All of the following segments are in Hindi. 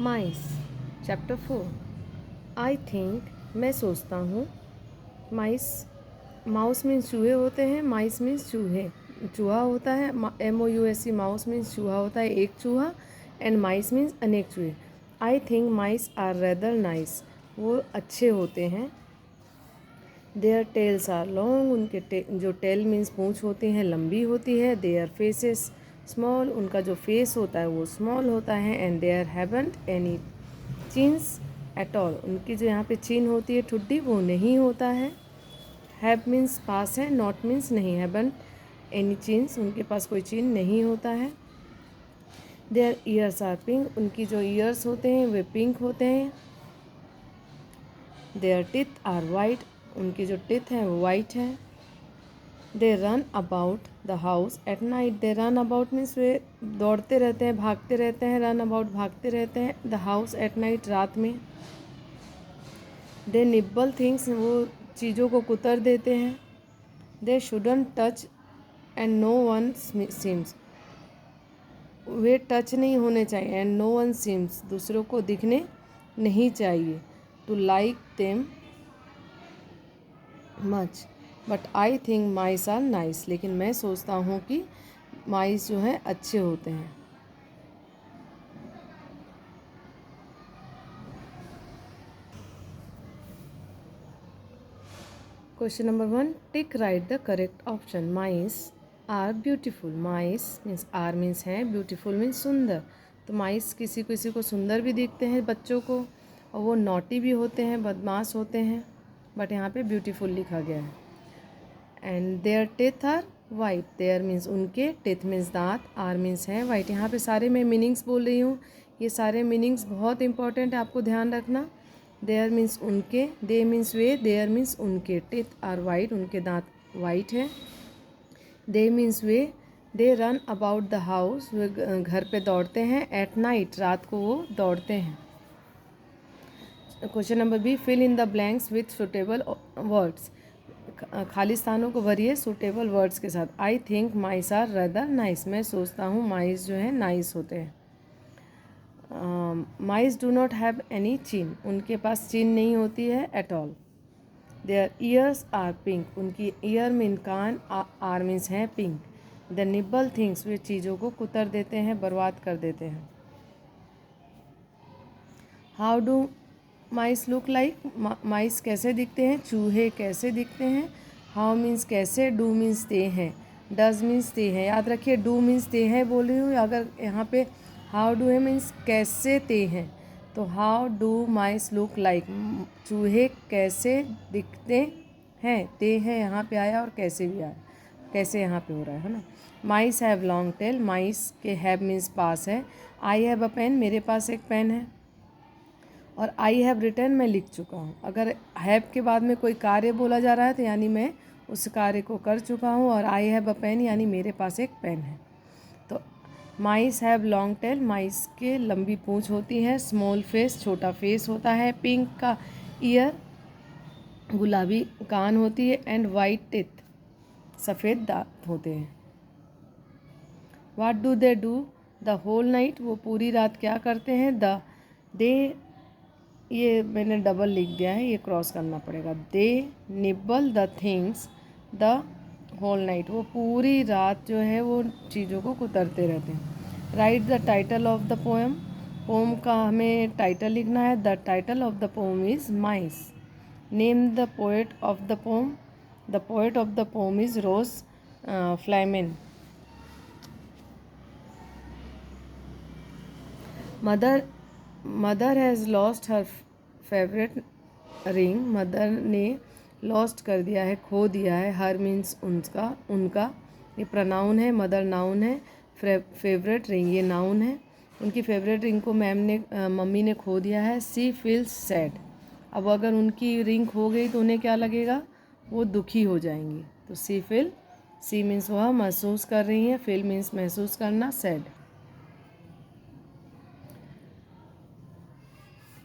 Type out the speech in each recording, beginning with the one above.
माइस चैप्टर 4 आई थिंक मैं सोचता हूँ। माइस माउस मीन्स चूहे होते हैं, माइस मीन्स चूहे चूहा होता है, MOUSE माउस मीन्स चूहा होता है एक चूहा, एंड माइस मीन्स अनेक चूहे। I think mice are rather nice, वो अच्छे होते हैं। देयर टेल्स आर लॉन्ग, उनके जो टेल मीन्स पूँछ होती हैं लंबी होती है। देयर फेसेस स्मॉल, उनका जो फेस होता है वो स्मॉल होता है। And there haven't any chins at all, उनकी जो यहाँ पे चिन्ह होती है ठुड्डी वो नहीं होता है। हैव मीन्स पास है, नॉट मीन्स नहीं। हैवंट एनी चिन्स, उनके पास कोई चिन्ह नहीं होता है। देयर ईयर्स आर पिंक, उनकी जो ईयर्स होते हैं वे पिंक होते हैं। देयर टीथ आर वाइट, उनकी जो टीथ हैं वो वाइट है। They run about the house at night, they run about means वे दौड़ते रहते हैं, भागते रहते हैं। रन अबाउट भागते रहते हैं। द हाउस एट नाइट रात में। दे निब्बल थिंग्स, वो चीज़ों को कुतर देते हैं। They shouldn't touch and no one seems, वे टच नहीं होने चाहिए। एंड नो वन सीम्स, दूसरों को दिखने नहीं चाहिए। To like them much but I think mice are nice, लेकिन मैं सोचता हूँ कि माइस जो हैं अच्छे होते हैं। Question number 1, tick right the correct option. Mice are beautiful, mice means are means हैं, ब्यूटीफुल मीन्स सुंदर। तो माइस किसी किसी को सुंदर भी दिखते हैं बच्चों को, और वो नॉटी भी होते हैं, बदमाश होते हैं, बट यहाँ पे ब्यूटीफुल लिखा गया है। And their teeth are white, their means उनके, टेथ मीन्स दांत, आर मीन्स है वाइट। यहाँ पे सारे मैं मीनिंग्स बोल रही हूँ, ये सारे मीनिंग्स बहुत इंपॉर्टेंट है, आपको ध्यान रखना। देयर मीन्स उनके, दे मीन्स वे, देयर मीन्स उनके, टेथ आर वाइट, उनके दांत वाइट है। दे मीन्स वे, they run about the house, वे घर पे दौड़ते हैं। एट नाइट, रात को वो दौड़ते हैं। Question number B, fill in the blanks with suitable words, खाली स्थानों को भरिए सुटेबल वर्ड्स के साथ। I think mice are rather nice, मैं सोचता हूँ माइस जो है नाइस होते हैं। Mice do not have any chin, उनके पास चिन नहीं होती है at all. Their ears are pink, उनकी ईयर मीन कान, आर मीन्स हैं पिंक। द निब्बल थिंग्स, वे चीज़ों को कुतर देते हैं, बर्बाद कर देते हैं। How do mice look like, mice कैसे दिखते हैं, चूहे कैसे दिखते हैं। हाउ मीन्स कैसे, डू मीन्स ते हैं, डज मीन्स ते हैं। याद रखिए डू मीन्स ते हैं बोल रही हूँ, अगर यहाँ पे हाउ डू है मीन्स कैसे ते हैं, तो how do mice look like, चूहे कैसे दिखते हैं। ते हैं यहाँ पे आया और कैसे भी आया, कैसे यहाँ पे हो रहा है ना। माइस हैव लॉन्ग टेल, माइस के हैव मीन्स पास है। आई हैव अ पेन, मेरे पास एक पेन है। और आई हैव रिटन, मैं लिख चुका हूँ। अगर हैव के बाद में कोई कार्य बोला जा रहा है तो यानी मैं उस कार्य को कर चुका हूँ। और आई हैव अ पेन यानी मेरे पास एक पेन है। तो माइस हैव लॉन्ग टेल, माइस के लंबी पूँछ होती है। स्मॉल फेस, छोटा फेस होता है। पिंक का ईयर, गुलाबी कान होती है। एंड वाइट टिथ, सफ़ेद दांत होते हैं। What do they do the whole night, वो पूरी रात क्या करते हैं। दे, ये मैंने डबल लिख दिया है, ये क्रॉस करना पड़ेगा। They nibble the things the whole night, वो पूरी रात जो है वो चीज़ों को कुतरते रहते हैं। Write the title of the poem, poem का हमें टाइटल लिखना है। The title of the poem is mice. Name the poet of the poem, the poet of the poem is Rose Fyleman. Mother has lost her favourite ring, mother ने लॉस्ट कर दिया है, खो दिया है। हर मीन्स उनका, उनका, ये प्रनाउन है। मदर नाउन है, फेवरेट रिंग ये नाउन है। उनकी फेवरेट रिंग को मम्मी ने खो दिया है। सी फील्स सैड, अब अगर उनकी रिंग खो गई तो उन्हें क्या लगेगा, वो दुखी हो जाएंगी। तो सी मीन्स वह महसूस कर रही हैं, फील मीन्स महसूस करना, सैड।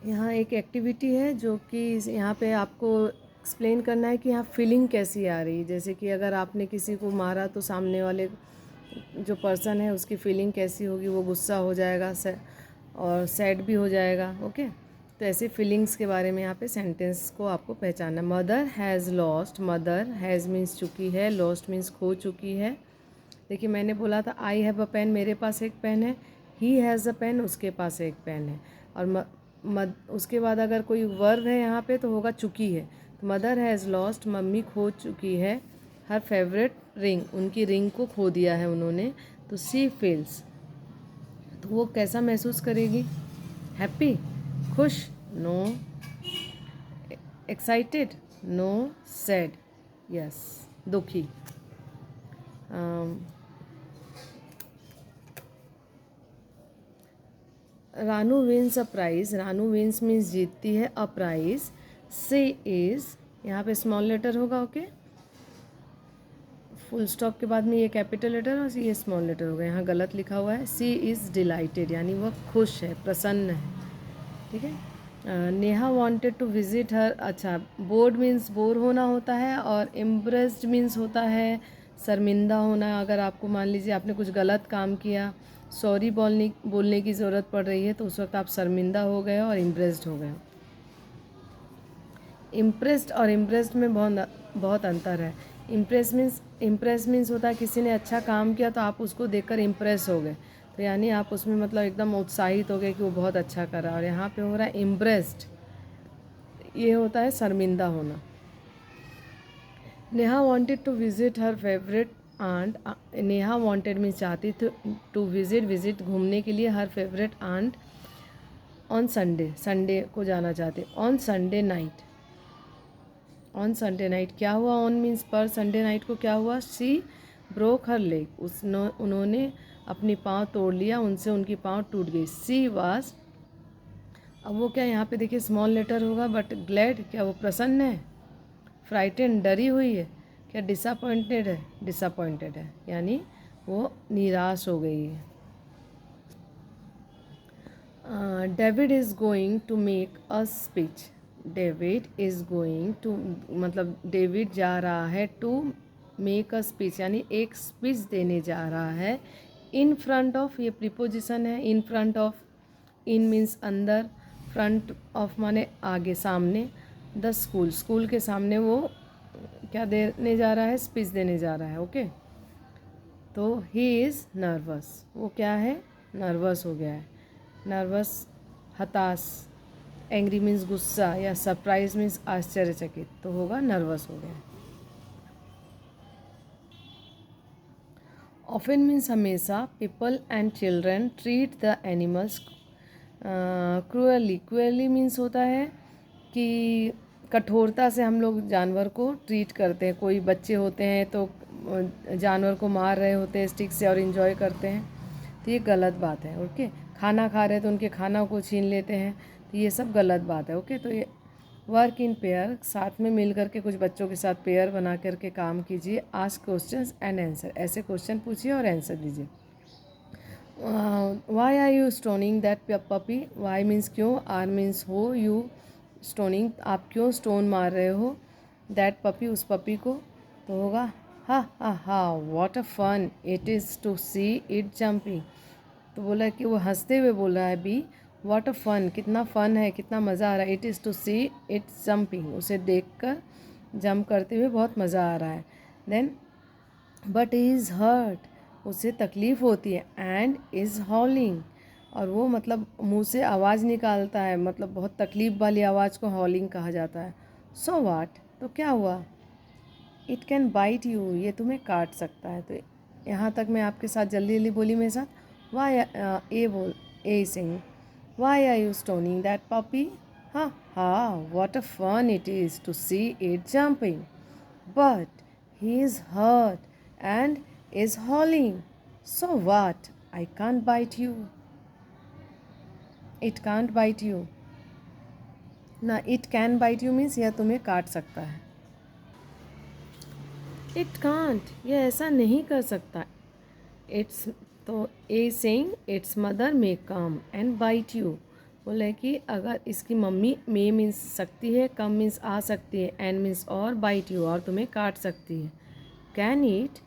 यहाँ एक एक्टिविटी है जो कि यहाँ पे आपको एक्सप्लेन करना है कि यहाँ फीलिंग कैसी आ रही है। जैसे कि अगर आपने किसी को मारा तो सामने वाले जो पर्सन है उसकी फीलिंग कैसी होगी, वो गुस्सा हो जाएगा और सैड भी हो जाएगा। ओके, तो ऐसे फीलिंग्स के बारे में यहाँ पे सेंटेंस को आपको पहचानना। Mother has lost, mother has means चुकी है, लॉस्ट मीन्स खो चुकी है। देखिए मैंने बोला था आई हैव अ पेन, मेरे पास एक पेन है, ही हैज़ अ पेन, उसके पास एक पेन है। और उसके बाद अगर कोई वर्ब है यहाँ पे तो होगा चुकी है। तो मदर हैज़ लॉस्ट, मम्मी खो चुकी है, हर फेवरेट रिंग, उनकी रिंग को खो दिया है उन्होंने। तो सी फील्स, तो वो कैसा महसूस करेगी? हैप्पी, खुश, no. Excited, no. Sad, yes, दुखी। Ranu wins a prize, Ranu wins means जीतती है, अ प्राइज़। सी इज़, यहाँ पे स्मॉल लेटर होगा। ओके, फुल स्टॉप के बाद में ये कैपिटल लेटर और ये स्मॉल लेटर होगा। यहाँ गलत लिखा हुआ है। सी इज़ डिलाइटेड, यानी वह खुश है, प्रसन्न है। ठीक है। Neha wanted to visit her, अच्छा, बोर्ड मीन्स बोर होना होता है, और इम्प्रेस्ड मीन्स होता है शर्मिंदा होना। अगर आपको मान लीजिए आपने कुछ गलत काम किया, सॉरी बोलने की ज़रूरत पड़ रही है, तो उस वक्त आप शर्मिंदा हो गए और इम्प्रेस्ड हो गए। इम्प्रेस्ड और इम्प्रेस्ड में बहुत अंतर है। इम्प्रेस मीन्स होता है किसी ने अच्छा काम किया तो आप उसको देखकर इम्प्रेस हो गए, तो यानी आप उसमें मतलब एकदम उत्साहित हो गए कि वो बहुत अच्छा कर रहा है। और यहाँ पे हो रहा है इम्प्रेस्ड, ये होता है शर्मिंदा होना। Neha wanted to visit her favourite aunt, Neha wanted means चाहती थी, टू विजिट घूमने के लिए, her favourite aunt on Sunday, Sunday को जाना चाहते। On Sunday night, on Sunday night क्या हुआ? ऑन मीन्स पर, संडे नाइट को क्या हुआ? शी ब्रोक हर लेग, उन्होंने अपनी पाँव तोड़ लिया, उनसे उनकी पाँव टूट गई। सी वाज, अब वो क्या यहाँ पे देखिए स्मॉल लेटर होगा, बट ग्लैड, क्या वो प्रसन्न है? फ्राइटेन, डरी हुई है? क्या डिसअपॉइंटेड है? डिसअपॉइंटेड है, यानी वो निराश हो गई है। David is going to make a speech, David is going to, मतलब डेविड जा रहा है, टू मेक अ स्पीच, यानी एक स्पीच देने जा रहा है। इन फ्रंट ऑफ, ये प्रीपोजिशन है, in front of, in means अंदर, फ्रंट ऑफ माने आगे, सामने। द स्कूल, स्कूल के सामने वो क्या देने जा रहा है? स्पीच देने जा रहा है। ओके, तो ही इज़ नर्वस, वो क्या है? नर्वस हो गया है। नर्वस, हताश, एंग्री मीन्स गुस्सा, या सरप्राइज मीन्स आश्चर्यचकित, तो होगा नर्वस हो गया। ऑफन मीन्स हमेशा, people and children treat the animals cruelly, cruelly means होता है कि कठोरता से हम लोग जानवर को ट्रीट करते हैं। कोई बच्चे होते हैं तो जानवर को मार रहे होते हैं स्टिक से और इन्जॉय करते हैं, तो ये गलत बात है। ओके, खाना खा रहे हैं तो उनके खाना को छीन लेते हैं, तो ये सब गलत बात है। ओके, तो ये वर्क इन पेयर, साथ में मिल करके कुछ बच्चों के साथ पेयर बना करके काम कीजिए। आस्क क्वेश्चंस एंड आंसर, ऐसे क्वेश्चन पूछिए और आंसर दीजिए। Why are you stoning that puppy, why means क्यों, आर मीन्स हो, यू स्टोनिंग, आप क्यों स्टोन मार रहे हो, दैट पपी, उस पपी को, तो होगा हा हा हा, what a fun it is to see it jumping. तो बोला कि वो हंसते हुए बोल रहा है बी, व्हाट अ फन, कितना फ़न है, कितना मज़ा आ रहा है। It is to see it jumping, उसे देखकर जंप करते हुए बहुत मज़ा आ रहा है। Then but he is hurt, उसे तकलीफ़ होती है। एंड इज़ हॉलिंग, और वो मतलब मुंह से आवाज़ निकालता है, मतलब बहुत तकलीफ़ वाली आवाज़ को हॉलिंग कहा जाता है। सो वाट, तो क्या हुआ? इट कैन बाइट यू, ये तुम्हें काट सकता है। तो यहाँ तक मैं आपके साथ जल्दी जल्दी बोली मेरे साथ। Why a sing, why are you stoning that puppy, हाँ हाँ, what a fun it is to see it jumping, but he is hurt and is howling, so what, I can't bite you, it can't bite you ना, it can bite you means यह तुम्हें काट सकता है। इट कांट, ये ऐसा नहीं कर सकता। इट्स, तो a saying its mother may come and bite you, बोले कि अगर इसकी मम्मी, मे मीन्स सकती है, कम मीन्स आ सकती है, एंड मीन्स और, बाइट यू और तुम्हें काट सकती है। कैन इट,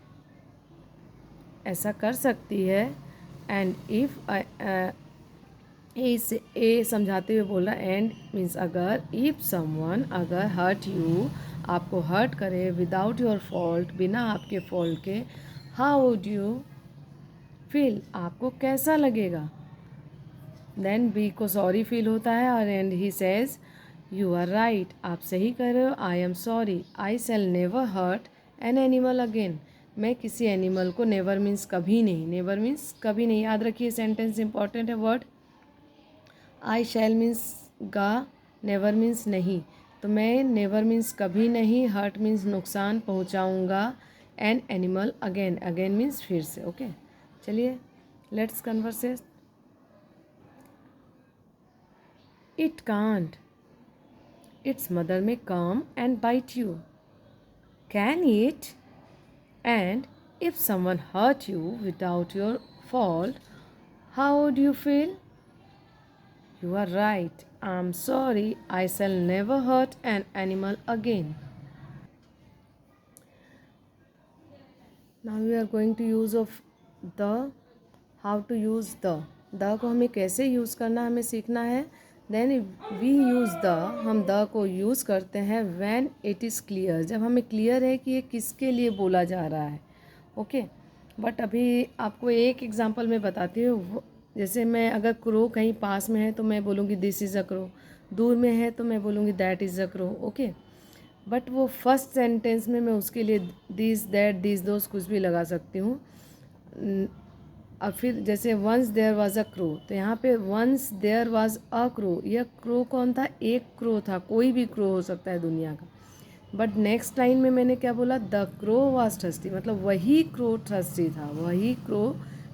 ऐसा कर सकती है। एंड इफ़, ए समझाते हुए बोल रहा एंड मीन्स अगर, इफ़ समवन अगर हर्ट यू आपको हर्ट करे विदाउट योर फॉल्ट बिना आपके फॉल्ट के, हाउ वुड यू फील आपको कैसा लगेगा। देन बी को सॉरी फील होता है और and he says you are right आप सही कर रहे हो, I am sorry I shall never hurt an animal again मैं किसी एनिमल को, नेवर मीन्स कभी नहीं, नेवर मीन्स कभी नहीं, याद रखिए सेंटेंस इंपॉर्टेंट है वर्ड। आई शैल मीन्स गा, नेवर मीन्स नहीं, तो मैं नेवर मीन्स कभी नहीं, हर्ट मीन्स नुकसान पहुंचाऊंगा, an animal again, again means फिर से। ओके चलिए let's conversate. It can't its mother may come and bite you. Can it? And if someone hurt you without your fault, how would you feel? You are right. I'm sorry. I shall never hurt an animal again. Now we are going to use of the. How to use the. The को हमें कैसे यूज़ करना हमें सीखना है। देन वी यूज़ द, हम द को यूज़ करते हैं व्हेन इट इज़ क्लियर, जब हमें क्लियर है कि ये किसके लिए बोला जा रहा है। ओके बट अभी आपको एक एग्जांपल मैं बताती हूँ। जैसे मैं अगर क्रो कहीं पास में है तो मैं बोलूँगी दिस इज़ अ क्रो, दूर में है तो मैं बोलूँगी that is a crow. Okay but वो फर्स्ट सेंटेंस में मैं उसके लिए दिस दैट दिस दोस कुछ भी लगा सकती हूँ। और फिर जैसे once there was a crow, तो यहाँ पे once there was a crow, यह क्रो कौन था, एक क्रो था, कोई भी क्रो हो सकता है दुनिया का। बट नेक्स्ट लाइन में मैंने क्या बोला, द क्रो वाज थर्स्टी, मतलब वही क्रो थर्स्टी था, वही क्रो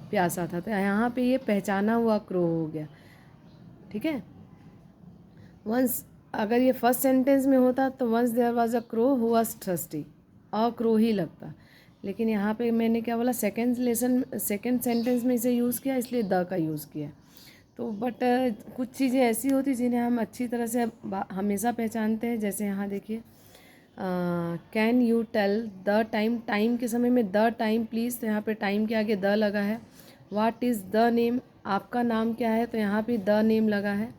प्यासा था। तो यहाँ पे ये पहचाना हुआ क्रो हो गया। ठीक है वंस, अगर ये फर्स्ट सेंटेंस में होता तो once there was a crow who was thirsty, a crow ही लगता। लेकिन यहाँ पे मैंने क्या बोला, सेकेंड सेंटेंस में इसे यूज़ किया इसलिए द का यूज़ किया। तो बट कुछ चीज़ें ऐसी होती जिन्हें हम अच्छी तरह से हमेशा पहचानते हैं। जैसे यहाँ देखिए can you tell the time, time के समय में द टाइम प्लीज़, तो यहाँ पे टाइम के आगे द लगा है। व्हाट इज़ द नेम, आपका नाम क्या है, तो यहाँ पे द नेम लगा है।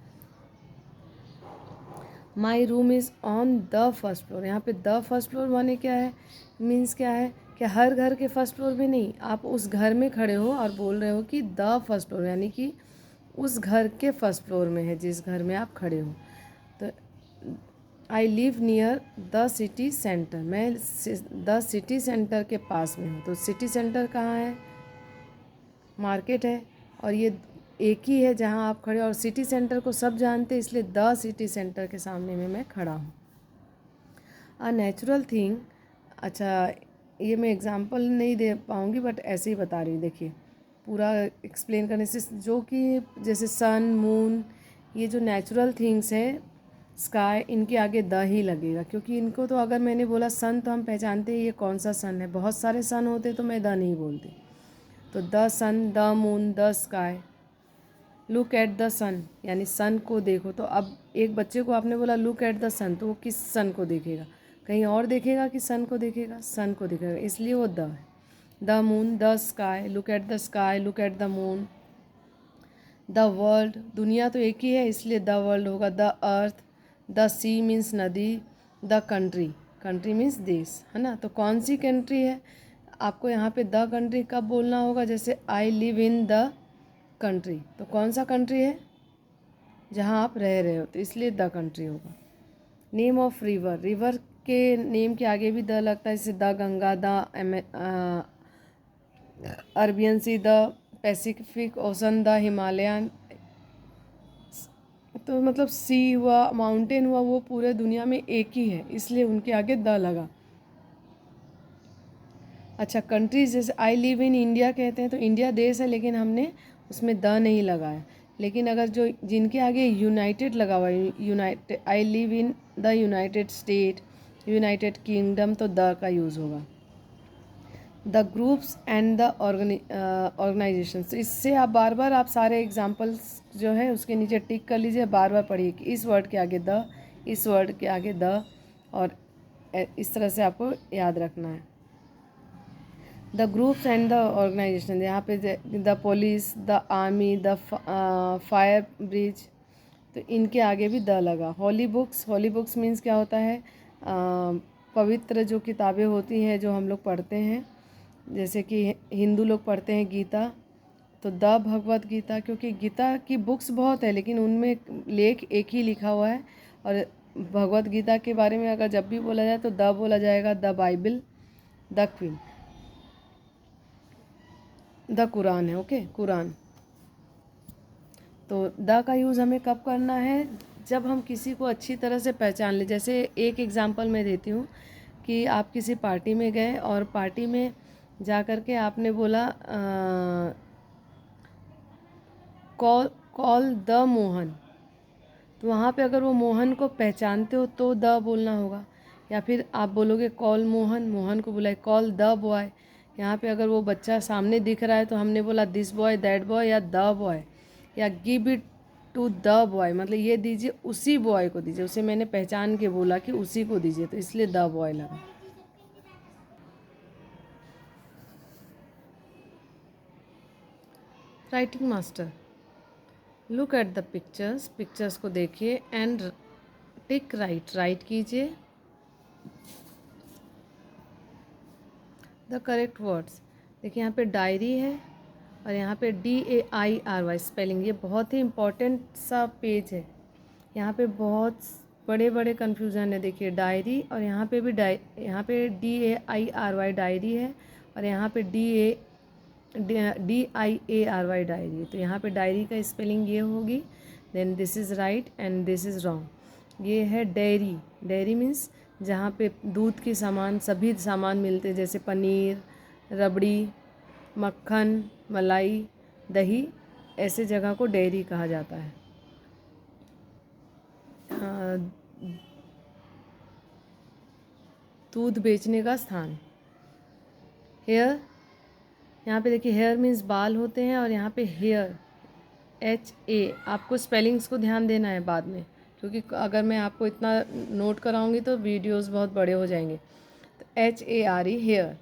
My room is on the first floor, यहाँ पे द फर्स्ट फ्लोर माने क्या है, मीन्स क्या है कि हर घर के फर्स्ट फ्लोर पे नहीं, आप उस घर में खड़े हो और बोल रहे हो कि द फर्स्ट फ्लोर, यानी कि उस घर के फर्स्ट फ्लोर में है जिस घर में आप खड़े हो। तो I live near the city centre, मैं द सिटी सेंटर के पास में हूँ। तो सिटी सेंटर कहाँ है, मार्केट है, और ये एक ही है जहाँ आप खड़े, और सिटी सेंटर को सब जानते हैं इसलिए द सिटी सेंटर के सामने में मैं खड़ा हूँ। अ नेचुरल थिंग, अच्छा ये मैं एग्जांपल नहीं दे पाऊँगी बट ऐसे ही बता रही हूँ। देखिए पूरा एक्सप्लेन करने से, जो कि जैसे सन मून, ये जो नेचुरल थिंग्स है, स्काई, इनके आगे द ही लगेगा, क्योंकि इनको तो अगर मैंने बोला सन तो हम पहचानते हैं ये कौन सा सन है, बहुत सारे सन होते तो मैं द नहीं बोलती। तो the sun, the moon, the sky, look at the sun, यानी सन को देखो। तो अब एक बच्चे को आपने बोला लुक एट द सन, तो वो किस सन को देखेगा, कहीं और देखेगा कि सन को देखेगा, सन को देखेगा, इसलिए वो द है। The moon, the sky, look at the sky, look at the moon. The world, दुनिया तो एक ही है इसलिए द वर्ल्ड होगा। The earth, the sea means नदी, द कंट्री, कंट्री मीन्स देश, है ना। तो कौन सी कंट्री है, आपको यहाँ पे द कंट्री कब बोलना होगा, जैसे आई लिव इन द कंट्री, तो कौन सा कंट्री है जहाँ आप रह रहे हो, तो इसलिए द कंट्री होगा। नेम ऑफ रिवर, रिवर के नेम के आगे भी द लगता है, जैसे the Ganga, the Arabian sea, the Pacific ocean, the Himalayan. तो मतलब सी हुआ, माउंटेन हुआ, वो पूरे दुनिया में एक ही है इसलिए उनके आगे द लगा। अच्छा कंट्रीज, जैसे आई लिव इन इंडिया कहते हैं तो इंडिया देश है लेकिन हमने उसमें द नहीं लगाया। लेकिन अगर जो जिनके आगे यूनाइटेड लगा हुआ है, united, I live in the United State, United Kingdom, तो द का यूज़ होगा। The groups and the organisation, तो इससे आप बार बार आप सारे एग्जाम्पल्स जो है उसके नीचे टिक कर लीजिए, बार बार पढ़िए कि इस वर्ड के आगे द, इस वर्ड के आगे द, और इस तरह से आपको याद रखना है। The groups and the organisation, यहाँ पे the police, the army, the fire brigade, तो इनके आगे भी द लगा। Holy books, holy books means क्या होता है, पवित्र जो किताबें होती हैं जो हम लोग पढ़ते हैं, जैसे कि हिंदू लोग पढ़ते हैं गीता, तो द भगवत गीता, क्योंकि गीता की बुक्स बहुत है लेकिन उनमें लेख एक ही लिखा हुआ है। और भगवत गीता के बारे में अगर जब भी बोला जाए तो द बोला जाएगा, the Bible, the queen, the Quran है, ओके, कुरान। तो द का यूज़ हमें कब करना है, जब हम किसी को अच्छी तरह से पहचान ले। जैसे एक एग्जांपल मैं देती हूँ कि आप किसी पार्टी में गए और पार्टी में जा कर के आपने बोला कॉल द मोहन, तो वहाँ पे अगर वो मोहन को पहचानते हो तो द बोलना होगा। या फिर आप बोलोगे कॉल मोहन, मोहन को बुलाए कॉल द बॉय। यहाँ पे अगर वो बच्चा सामने दिख रहा है तो हमने बोला दिस बॉय, दैट बॉय या द बॉय, या give it to the boy, मतलब ये दीजिए उसी बॉय को दीजिए, उसे मैंने पहचान के बोला कि उसी को दीजिए, तो इसलिए द बॉय लगा। Writing master, look at the pictures, pictures को देखिए एंड टिक राइट, राइट कीजिए द करेक्ट वर्ड्स। देखिए यहाँ पे डायरी है और यहाँ पे DAIRY स्पेलिंग, ये बहुत ही इम्पॉर्टेंट सा पेज है। यहाँ पे बहुत बड़े बड़े कन्फ्यूज़न है। देखिए डायरी, और यहाँ पे भी यहाँ पे DAIRY डायरी है, और यहाँ पे DIARY डायरी, तो यहाँ पे डायरी का स्पेलिंग ये होगी। Then this is right and this is wrong. ये है डेयरी, डेयरी मीन्स जहाँ पे दूध के सामान, सभी सामान मिलते हैं, जैसे पनीर, रबड़ी, मक्खन, मलाई, दही, ऐसे जगह को डेयरी कहा जाता है। दूध बेचने का स्थान। हेयर, यहाँ पे देखिए हेयर मीन्स बाल होते हैं, और यहाँ पे हेयर HA, आपको स्पेलिंग्स को ध्यान देना है बाद में, क्योंकि अगर मैं आपको इतना नोट कराऊंगी तो वीडियोस बहुत बड़े हो जाएंगे। तो HARE हेयर,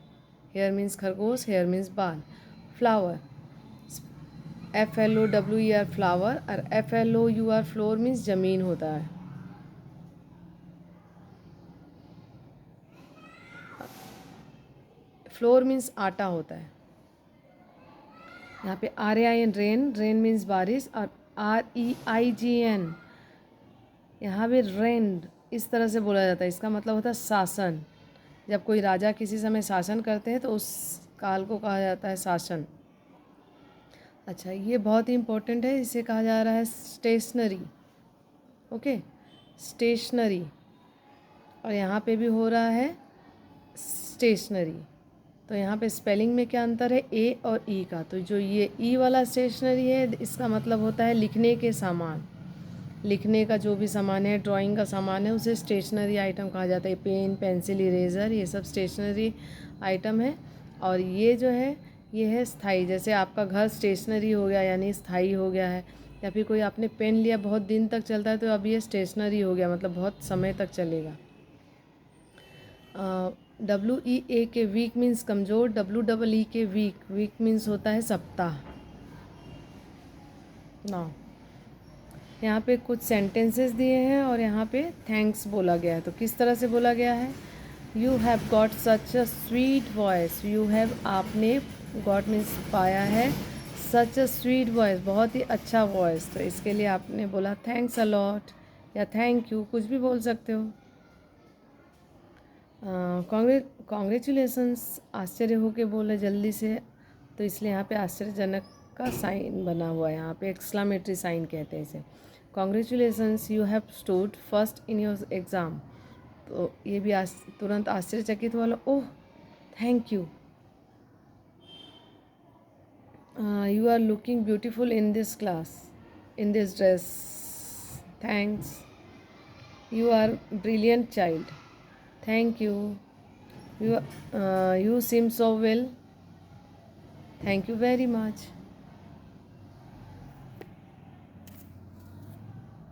हेयर मीन्स खरगोश, हेयर मीन्स बाल। फ्लावर, FLOWER फ्लावर, और FLOUR फ्लोर मीन्स ज़मीन होता है। फ्लोर मीन्स आटा होता है। यहाँ पे RAIN रेन, रेन मीन्स बारिश, और REIGN यहाँ पे रेन इस तरह से बोला जाता है, इसका मतलब होता है शासन। जब कोई राजा किसी समय शासन करते हैं तो उस काल को कहा जाता है शासन। अच्छा, ये बहुत ही इम्पोर्टेंट है, इसे कहा जा रहा है स्टेशनरी, ओके, स्टेशनरी। और यहाँ पे भी हो रहा है स्टेशनरी। तो यहाँ पे स्पेलिंग में क्या अंतर है, A और E का। तो जो ये E वाला स्टेशनरी है, इसका मतलब होता है लिखने के सामान, लिखने का जो भी सामान है, ड्राइंग का सामान है, उसे स्टेशनरी आइटम कहा जाता है। पेन, पेंसिल, इरेज़र, ये सब स्टेशनरी आइटम है। और ये जो है ये है स्थाई, जैसे आपका घर स्टेशनरी हो गया यानी स्थाई हो गया है। या फिर कोई आपने पेन लिया बहुत दिन तक चलता है तो अब ये स्टेशनरी हो गया, मतलब बहुत समय तक चलेगा। WEA के वीक मीन्स कमज़ोर, WEE के वीक, वीक मीन्स होता है सप्ताह। ना यहाँ पे कुछ सेंटेंसेस दिए हैं और यहाँ पे थैंक्स बोला गया है। तो किस तरह से बोला गया है, you have got such a sweet voice, you have, आपने, गॉट मीन्स पाया है, सच अ स्वीट वॉइस, बहुत ही अच्छा वॉइस, तो इसके लिए आपने बोला थैंक्स अ लॉट या थैंक यू, कुछ भी बोल सकते हो। कॉन्ग्रेचुलेसन्स, आश्चर्य होके बोले जल्दी से, तो इसलिए यहाँ पे आश्चर्यजनक का साइन बना हुआ है, यहाँ पे एक्सक्लामेटरी साइन कहते हैं इसे। Congratulations, you have stood first in your exam, तो ये भी तुरंत आश्चर्यचकित वाला, oh thank you. You are looking beautiful in this class, in this dress, thanks. You are brilliant child, thank you. You seem so well, thank you very much.